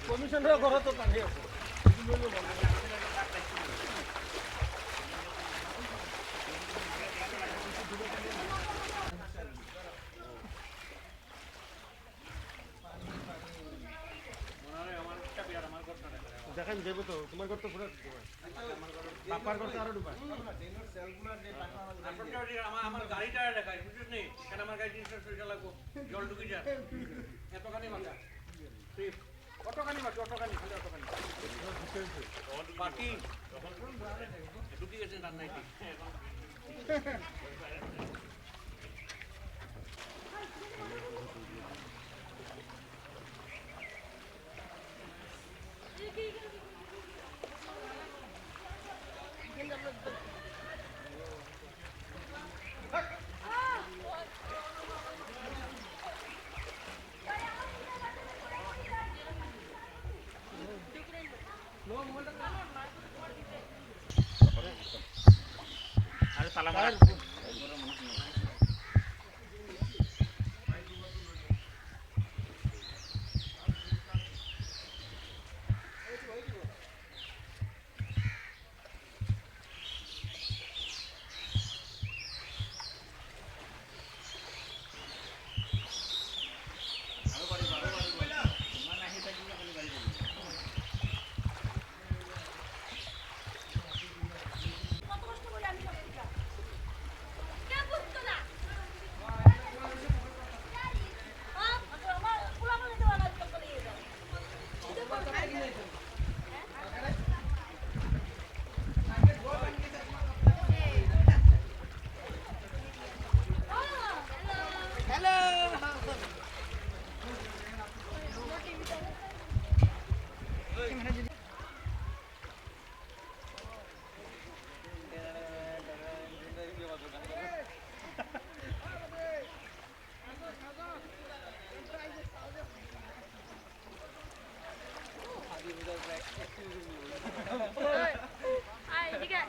কমিশনের ঘর তো পানি আছে দেখেন দেবো তো তোমার ঘর তো পুরো বাপার ঘর তো আরো ডুবা আমার গাড়িটা দেখাই বুঝছিস নি কেন আমার গাড়ি জিনিসটা সরিয়ে লাগবো জল ঢুকে যায় এতখানি বাঁকা অটোখানি বাকি অটোখানি খালি অটোখানি বাকি ঢুকে গেছে রান্নাইটি আরে তালা মারা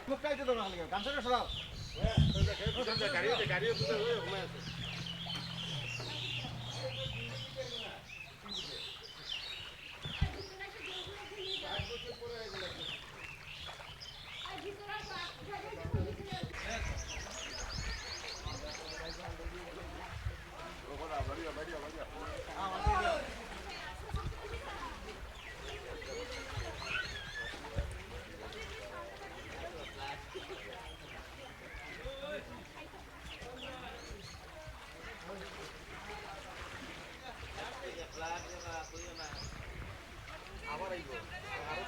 মুখটাইতে দাও না গামছাটা সরাও গাড়ি ঘুমায় আছে আবার আইবো আরো